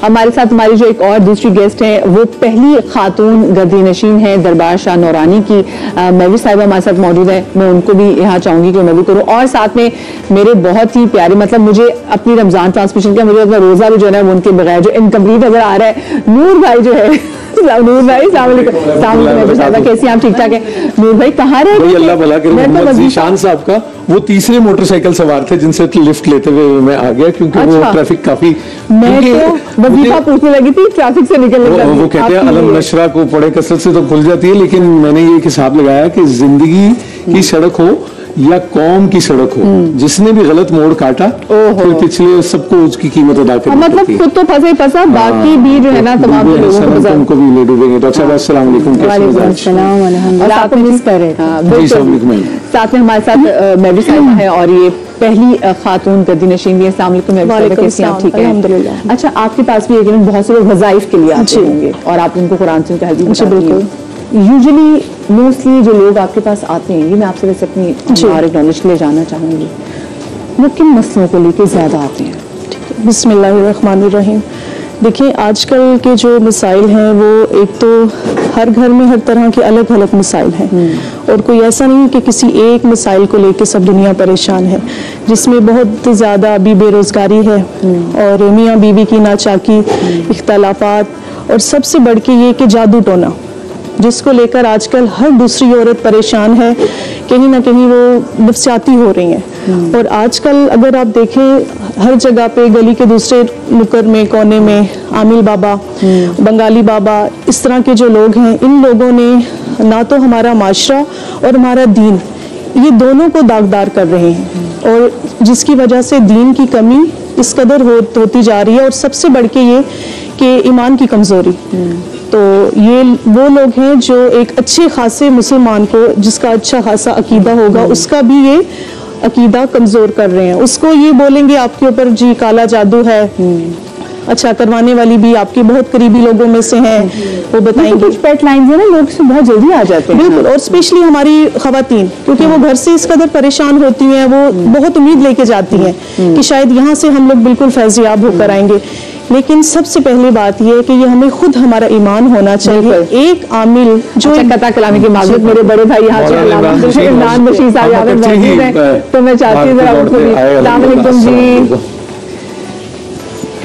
हमारे साथ हमारी जो एक और दूसरी गेस्ट है वो पहली खातून गद्दी नशीन है दरबार शाह नौरानी की मौलवी साहिबा हमारे साथ मौजूद है। मैं उनको भी यहाँ चाहूंगी कि मैं भी करूँ, और साथ में मेरे बहुत ही प्यारे, मतलब मुझे अपनी रमजान ट्रांसमिशन का मुझे अपना रोजा भी जो है उनके बगैर जो इनकम्प्लीट नजर आ रहा है, नूर भाई जो है नूर भाई साहब कैसी आप? ठीक ठाक है नूर भाई, कहाँ रहे? अल्लाह भला करे। मोहम्मद ज़ीशान साहब का वो तीसरे मोटरसाइकिल सवार थे जिनसे लिफ्ट लेते हुए मैं आ गया, क्योंकि वो ट्रैफिक काफी, मैं तो वजीफा पूछने लगी थी ट्रैफिक से निकलने का। वो कहते हैं अलम नशरा को पढ़े कसरत से तो खुल जाती है, लेकिन मैंने ये हिसाब लगाया कि जिंदगी की सड़क हो या कौम की सड़क हो, जिसने भी गलत मोड़ काटा फिर पिछले सबको उसकी कीमत अदा करनी पड़ती है। मतलब खुद तो फंसे फंसा, बाकी भी जो है ना तमाम लोगों को उनको भी ले डूबेंगे। डॉक्टर साहब अस्सलाम वालेकुम, और आपको मिस करे। साथ में हमारे साथ मौलवी साहिबा है और ये पहली खातून गद्दी नशीन भी। अस्सलाम वालेकुम, कैसी आप? ठीक है। अच्छा, आपके पास भी यकीनन बहुत से लोग वज़ाइफ के लिए आते होंगे और आप उनको कुरान से बिल्कुल यूजुअली मोस्टली जो लोग आपके पास आते हैं, ये मैं आपसे वैसे अपनी और नॉलेज के लिए जानना चाहूँगी, वो किन मसलों को लेकर ज़्यादा आते हैं? बिस्मिल्लाहिर्रहमानिर्रहीम। देखिए, आजकल के जो मसाइल हैं वो एक तो हर घर में हर तरह के अलग अलग मसाइल हैं, और कोई ऐसा नहीं कि किसी एक मसाइल को लेकर सब दुनिया परेशान है, जिसमें बहुत ज़्यादा अभी बेरोज़गारी है और मियाँ बीवी की नाचाकी, इख्तलाफात, और सबसे बढ़ के ये कि जादू टोना, जिसको लेकर आजकल हर दूसरी औरत परेशान है, कहीं ना कहीं वो नफसियाती हो रही हैं। और आजकल अगर आप देखें हर जगह पे, गली के दूसरे नुक्कड़ में, कोने में, आमिल बाबा, बंगाली बाबा, इस तरह के जो लोग हैं, इन लोगों ने ना तो हमारा माशरा और हमारा दीन, ये दोनों को दागदार कर रहे हैं, और जिसकी वजह से दीन की कमी इस कदर होती जा रही है, और सबसे बढ़ के ये कि ईमान की कमज़ोरी। तो ये वो लोग हैं जो एक अच्छे खासे मुसलमान को, जिसका अच्छा खासा अकीदा होगा, उसका भी ये अकीदा कमज़ोर कर रहे हैं। उसको ये बोलेंगे आपके ऊपर जी काला जादू है, अच्छा करवाने वाली भी आपके बहुत करीबी लोगों में से हैं, वो बताएंगे। कुछ पेट लाइन्स है ना, लोग से बहुत जल्दी आ जाते हैं। बिल्कुल, और स्पेशली हमारी खवातीन, क्योंकि वो घर से इस कदर परेशान होती हैं, वो बहुत उम्मीद लेके जाती हैं कि शायद यहाँ से हम लोग बिल्कुल फैज़याब होकर आएंगे। लेकिन सबसे पहली बात यह है कि ये हमें खुद हमारा ईमान होना चाहिए। एक आमिल जो कता कलामी की माजरत, मेरे बड़े भाई यहाँ से इमरान बशीर साहब यहाँ पे मौजूद हैं, तो मैं चाहती हूँ जरा उनको भी। अस्सलाम वालेकुम जी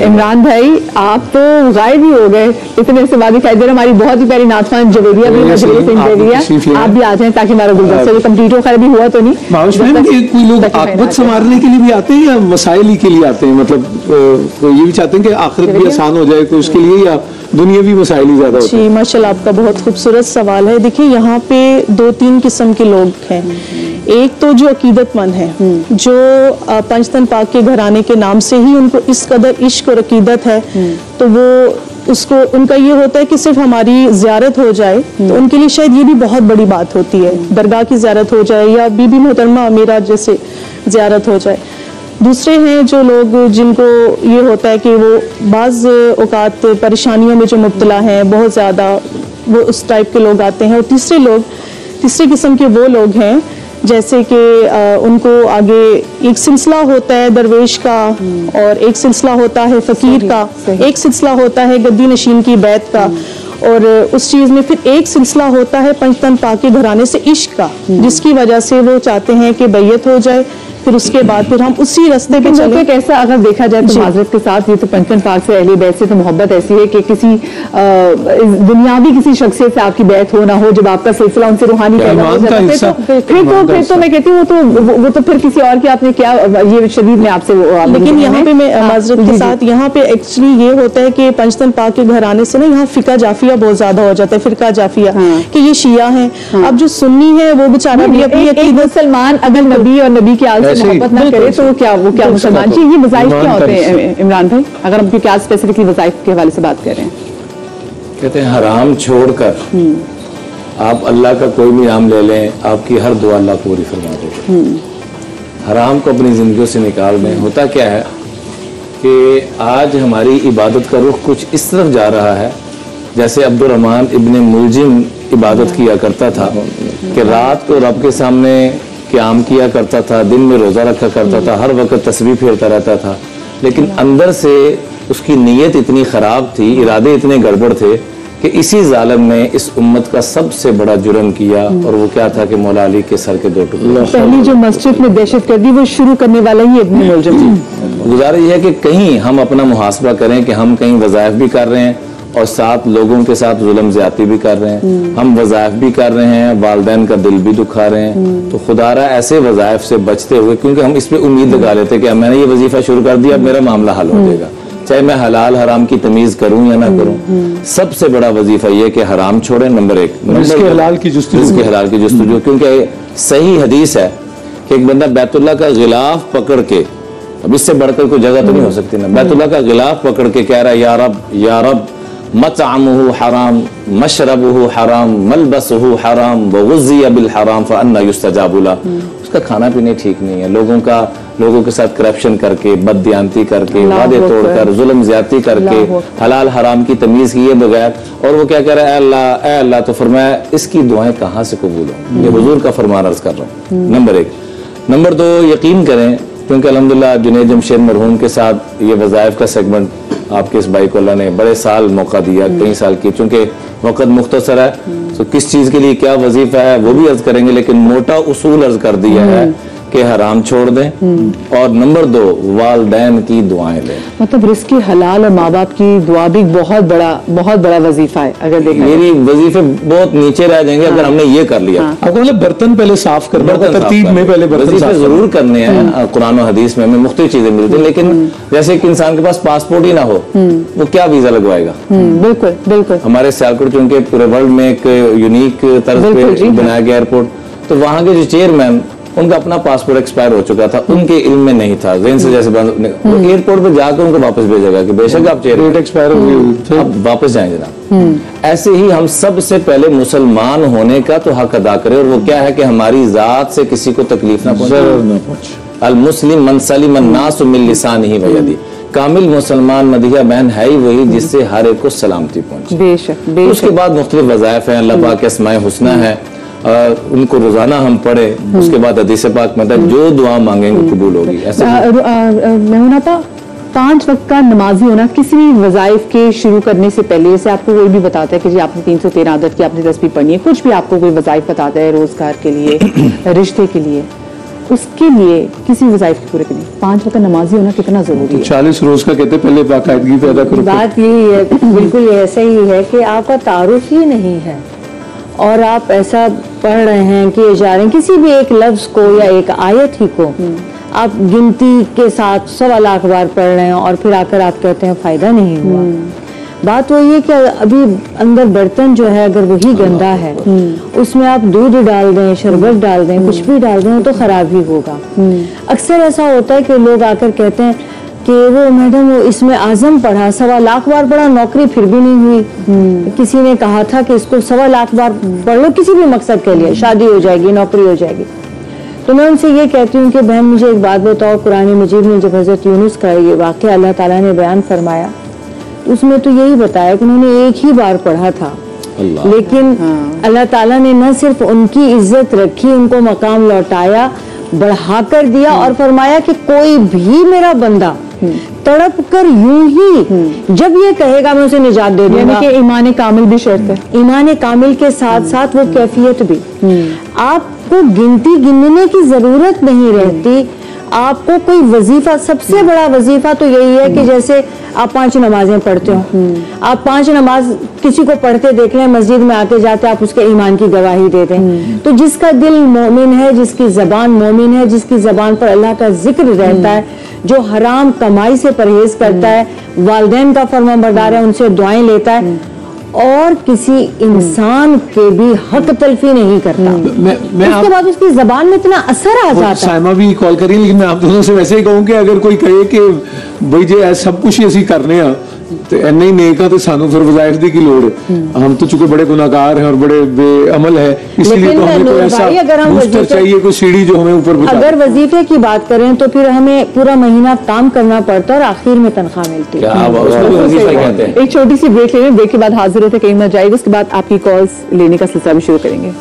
इमरान भाई, आप तो गायब ही हो गए, इतने से बाद दिखाई दे रहा। हमारी बहुत ही प्यारी नाथवान जवेरिया भी, आप भी आ जाएं ताकि हमारा गुलदस्ता कंप्लीट हो। खैर अभी हुआ तो नहीं। कोई लोग आखिरत संवारने के लिए भी आते हैं या मसाइल ही के लिए आते हैं? मतलब ये भी चाहते हैं कि आखिरत भी आसान हो जाए, तो उसके लिए, या दुनियावी मसाइल ही ज्यादा होते हैं? जी माशाल्लाह, आपका बहुत खूबसूरत सवाल है। देखिए, यहाँ पे 2-3 किस्म के लोग हैं। एक तो जो अकीदतमंद है, जो पंचतन पाक के घराने के नाम से ही उनको इस कदर इश्क और अकीदत है, तो वो उसको, उनका ये होता है कि सिर्फ हमारी ज़ियारत हो जाए, तो उनके लिए शायद ये भी बहुत बड़ी बात होती है, दरगाह की ज़ियारत हो जाए या बीबी मोहतरमा मेरा जैसे ज़ियारत हो जाए। दूसरे हैं जो लोग जिनको ये होता है कि वो बाज़ औक़ात परेशानियों में जो मुब्तला हैं बहुत ज़्यादा, वो उस टाइप के लोग आते हैं। और तीसरे किस्म के वो लोग हैं जैसे कि उनको आगे एक सिलसिला होता है दरवेश का, और एक सिलसिला होता है फ़कीर का, एक सिलसिला होता है गद्दी नशीन की बैत का, और उस चीज़ में फिर एक सिलसिला होता है पंचतन पाक के घराने से इश्क का, जिसकी वजह से वो चाहते हैं कि बैयत हो जाए, फिर उसके बाद फिर हम उसी रास्ते पे चलें। कैसा अगर देखा जाए तो माजरत के साथ, ये तो पंचतन पाक से अहले बैत से तो मोहब्बत ऐसी है कि किसी दुनियावी किसी शख्सियत से आपकी बैत हो ना हो, जब आपका सिलसिला उनसे रूहानी पैदा हो जाता है, फिर तो मैं कहती हूँ वो तो फिर किसी और की आपने क्या, ये शदीद में आपसे। लेकिन यहाँ पे मैं माजरत के साथ, यहाँ पे एक्चुअली ये होता है कि पंचतन पाक के घराने से ना यहाँ फिका जाफिया बहुत ज्यादा हो जाता है, फिरका जाफिया, कि ये शिया है। अब जो सुन्नी है वो बेचारा भी अपनी मुसलमान अगर नबी और नबी के आल से मोहब्बत ना करे तो वो क्या मुसलमान जी? ये वज़ाइफ क्या होते हैं इमरान भाई, अगर हम क्योंकि आज स्पेसिफिकली वज़ाइफ के हवाले से बात कर रहे हैं? कहते हैं हराम छोड़कर आप अल्लाह का कोई भी नाम ले लें, आपकी हर दुआ अल्लाह पूरी फरमा देगा। हराम को अपनी जिंदगी से निकाल दें। होता क्या है कि आज हमारी इबादत का रुख कुछ इस तरफ जा रहा है, जैसे अब्दुर्रहमान इब्ने मुलजिम इबादत किया करता था कि रात को रब के सामने क़याम किया करता था, दिन में रोज़ा रखा करता था, हर वक्त तस्बीह फेरता रहता था, लेकिन अंदर से उसकी नीयत इतनी ख़राब थी, इरादे इतने गड़बड़ थे कि इसी जालिम ने इस उम्मत का सबसे बड़ा जुर्म किया, और वो क्या था कि मौला अली के सर के 2 टुकड़े। पहली जो मस्जिद में दहशत गर्दी वो शुरू करने वाला ही इब्न मुलजम। गुजारिश है कि कहीं हम अपना मुहासबा करें कि हम कहीं वज़ाइफ भी कर रहे हैं और साथ लोगों के साथ जुल्म ज़्यादती भी कर रहे हैं, हम वज़ाइफ भी कर रहे हैं, वालिदैन का दिल भी दुखा रहे हैं। तो खुदारा ऐसे वज़ाइफ से बचते हुए, क्योंकि हम इस पे उम्मीद लगा लेते कि मैंने ये वजीफा शुरू कर दिया, अब मेरा मामला हल हो जाएगा, चाहे मैं हलाल हराम की तमीज करूं या ना करूं। सबसे बड़ा वजीफा ये कि हराम छोड़ें, नंबर 1, रिज़्क़ हलाल की जुस्तजू, क्योंकि सही हदीस है कि एक बंदा बैतुल्लाह का गिलाफ पकड़ के, अब इससे बढ़कर कोई जगह तो नहीं हो सकती ना, बैतुल्लाह का गिलाफ पकड़ के कह रहा है या रब मतअमुहु हराम, मशरबुहु हराम, मलबसुहु हराम, वग़ुज़िया बिल हराम फ़अन्ना युस्तजाबु लहु। उसका खाना पीने ठीक नहीं है, लोगों के साथ करप्शन करके, बददियानती करके, वादे तोड़कर, जुल्म ज़्यादती करके, हलाल हराम की तमीज़ किए बगैर, और वो क्या कह रहा है, ऐ अल्लाह। तो फरमाया इसकी दुआएं कहाँ से कबूल हों? ये हुजूर का फरमान अर्ज़ कर रहा हूँ, नंबर 1। नंबर 2, यकीन करें, क्योंकि अल्हम्दुलिल्लाह जुनैद जमशेद मरहूम के साथ ये वज़ाइफ का सेगमेंट आपके इस भाई को अल्लाह ने बड़े साल मौका दिया, कई साल की, चूंकि वक़्त मुख्तसर है, तो किस चीज़ के लिए क्या वजीफा है वो भी अर्ज करेंगे, लेकिन मोटा उसूल अर्ज कर दिया है कि हराम छोड़ दें, और नंबर 2, वालिदैन की दुआएं लें। मतलब रिज़्क़ हलाल और माँ बाप की दुआ भी बहुत बड़ा वजीफा है। अगर देखें मेरी वजीफे बहुत नीचे रह जाएंगे अगर हमने ये कर लिया। आपको मतलब बर्तन पहले साफ करना, तरतीब में पहले वजीफे जरूर करने हैं। कुरान और हदीस में हमें मुख्तलिफ चीजें मिलती हैं, लेकिन जैसे एक इंसान के पास पासपोर्ट ही ना हो, वो क्या वीजा लगवाएगा? बिल्कुल बिल्कुल। हमारे सियालकोट चूंकि पूरे वर्ल्ड में एक यूनिक तर्ज पे बनाया गया एयरपोर्ट, तो वहाँ के जो चेयरमैन, उनका अपना पासपोर्ट एक्सपायर हो चुका था, उनके इल्म में नहीं था, ज़हन से जैसे वो एयरपोर्ट पे जाकर उनको वापस भेजेगा कि बेशक आप चेयर एक्सपायर हो गए, अब वापस जाएं जनाब। ऐसे ही हम सबसे पहले मुसलमान होने का तो हक अदा करें, और वो क्या है कि हमारी जात से किसी को तकलीफ ना पहुंचे। अल मुस्लिम मन सलिम अन्नासु मिन लिसानिही व यदिही, कामिल मुसलमान मदीहा बहन है ही वही जिससे हर एक को सलामती पहुंचे। बेशक। उसके बाद मुख्तलिफ वज़ाइफ हैं, अल्लाह पाक के अस्माए हुस्ना है, उनको रोजाना हम पढ़े। उसके बाद हदीस पाक में जो दुआ मांगेंगे कबूल होगी। ऐसे मैं 5 वक्त का नमाजी होना किसी भी वज़ाइफ के शुरू करने से पहले, जैसे आपको कोई भी बताता है कि जी आपने 313 आदत की, आपने तस्बीह पढ़नी है, कुछ भी आपको कोई वज़ाइफ बताता है रोजगार के लिए, रिश्ते के लिए, उसके लिए किसी वज़ाइफ की पूरे करनी 5 वक्त नमाजी होना कितना जरूरी है? 40 रोज का कहते पहले बाकायदगी पैदा करो। बात यही है, बिल्कुल ऐसा ही है कि आपका तारुफ ही नहीं है और आप ऐसा पढ़ रहे हैं कि जा रहे हैं किसी भी एक लफ्ज को या एक आयत ही को आप गिनती के साथ 100 लाख बार पढ़ रहे हैं और फिर आकर आप कहते हैं फायदा नहीं हुआ। बात वही है कि अभी अंदर बर्तन जो है अगर वही गंदा है, उसमें आप दूध डाल दें, शरबत डाल दें, कुछ भी डाल दें तो खराब ही होगा। अक्सर ऐसा होता है कि लोग आकर कहते हैं कि वो मैडम वो इसमें आज़म पढ़ा, 100 लाख बार पढ़ा, नौकरी फिर भी नहीं हुई। किसी ने कहा था कि इसको 100 लाख बार पढ़ लो किसी भी मकसद के लिए, शादी हो जाएगी, नौकरी हो जाएगी। तो मैं उनसे ये कहती हूँ कि बहन मुझे एक बात बताओ, कुरान मजीद में जब हज़रत यूनुस का ये वाक़या अल्लाह ताला ने बयान फरमाया, उसमें तो यही बताया कि उन्होंने एक ही बार पढ़ा था, लेकिन अल्लाह ताला ने न सिर्फ उनकी इज्जत रखी, उनको मकाम लौटाया, बढ़ाकर दिया और फरमाया कि कोई भी मेरा बंदा तड़प कर यूं ही जब ये कहेगा मैं उसे निजात दे दूंगा। यानी कि ईमान कामिल भी शर्त है। ईमान कामिल के साथ साथ वो कैफियत भी। आपको गिनती गिनने की जरूरत नहीं रहती। आपको कोई वजीफा, सबसे बड़ा वजीफा तो यही है कि जैसे आप 5 नमाजें पढ़ते हो, आप 5 नमाज किसी को पढ़ते देख लें, मस्जिद में आते जाते आप उसके ईमान की गवाही दे दें। तो जिसका दिल मोमिन है, जिसकी जबान मोमिन है, जिसकी जबान पर अल्लाह का जिक्र रहता है, जो हराम कमाई से परहेज करता है, वालिदैन का फरमाबरदार है, उनसे दुआएं लेता है और किसी इंसान के भी हक तलफी नहीं करता, उसके बाद उसकी जबान में इतना असर आ जाता है। साइमा भी कॉल करी, लेकिन मैं आप दोनों से वैसे ही कहूँ कि अगर कोई कहे कि भाई जे सब कुछ असी करने तो इन्ना ही नेक तो सानू फिर वज़ाइफ दी की लोड़ है। हम तो चूंकि बड़े गुनाहगार हैं और बड़े बेअमल है, इसलिए तो हमें कोई ऐसा बूस्टर चाहिए, कोई सीढ़ी जो हमें ऊपर पहुंचाए। अगर वजीफे की बात करें तो फिर हमें पूरा महीना काम करना पड़ता है और आखिर में तनख्वाह मिलती है। एक छोटी सी ब्रेक ले लें, ब्रेक के बाद हाजिर होते कहीं मत जाएगी, उसके बाद आपकी कॉल्स लेने का सिलसिला भी शुरू करेंगे।